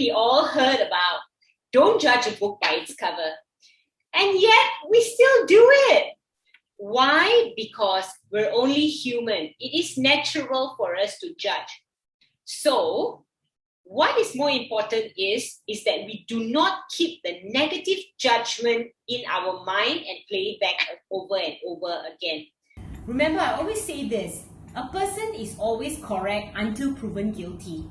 we all heard about don't judge a book by its cover. And yet we still do it. Why? Because we're only human. It is natural for us to judge. So what is more important is that we do not keep the negative judgment in our mind and play it back over and over again. Remember, I always say this, a person is always correct until proven guilty.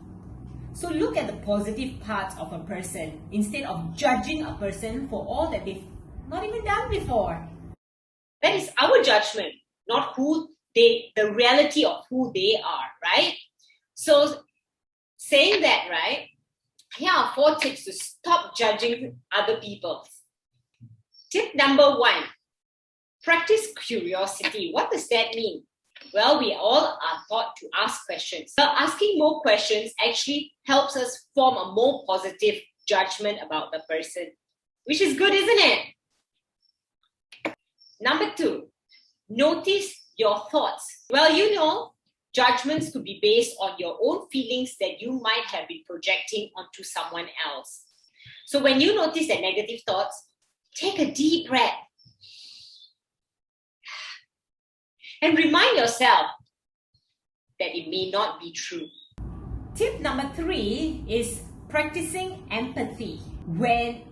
So look at the positive parts of a person instead of judging a person for all that they've not even done before. That is our judgment, not the reality of who they are, right? So saying that, right, here are 4 tips to stop judging other people. Tip number 1, practice curiosity. What does that mean? Well, we all are taught to ask questions. So asking more questions actually helps us form a more positive judgment about the person, which is good, isn't it? Number 2, notice your thoughts. Well, you know, judgments could be based on your own feelings that you might have been projecting onto someone else. So when you notice the negative thoughts, take a deep breath and remind yourself that it may not be true. Tip number 3 is practicing empathy. When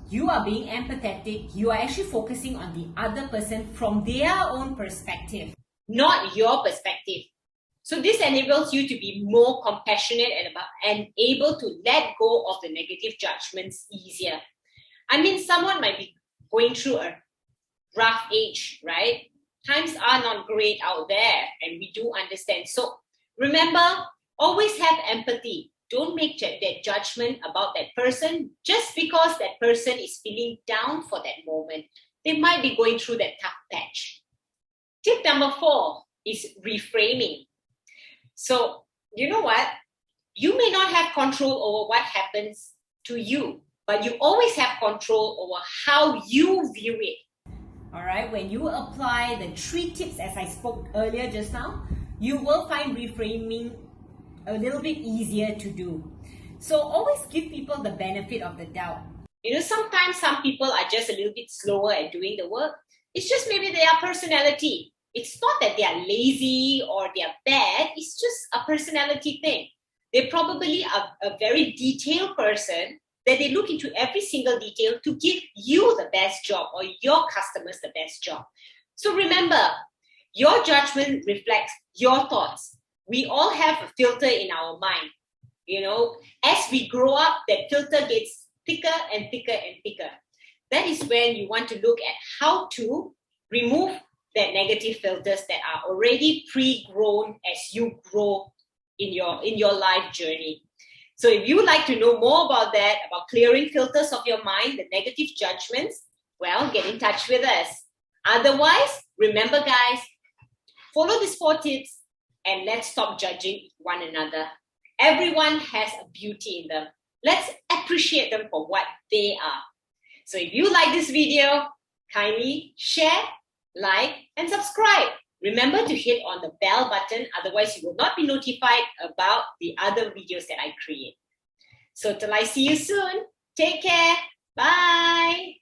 you are being empathetic, you are actually focusing on the other person from their own perspective, not your perspective. So this enables you to be more compassionate and able to let go of the negative judgments easier. I mean, someone might be going through a rough age, right? Times are not great out there, and we do understand. So remember, always have empathy. Don't make that judgment about that person just because that person is feeling down for that moment. They might be going through that tough patch. Tip number 4 is reframing. So, you know what? You may not have control over what happens to you, but you always have control over how you view it. All right, when you apply the 3 tips as I spoke earlier just now, you will find reframing a little bit easier to do. So always give people the benefit of the doubt. You know, sometimes some people are just a little bit slower at doing the work. It's just maybe their personality. It's not that they are lazy or they are bad. It's just a personality thing. They probably are a very detailed person that they look into every single detail to give you the best job or your customers the best job. So remember, your judgment reflects your thoughts. We all have a filter in our mind. You know, as we grow up, that filter gets thicker and thicker and thicker. That is when you want to look at how to remove that negative filters that are already pre-grown as you grow in your life journey. So if you would like to know more about that, about clearing filters of your mind, the negative judgments, well, get in touch with us. Otherwise, remember guys, follow these 4 tips and let's stop judging one another. Everyone has a beauty in them. Let's appreciate them for what they are. So if you like this video, kindly share, like, and subscribe. Remember to hit on the bell button, otherwise you will not be notified about the other videos that I create. So till I see you soon, take care. Bye.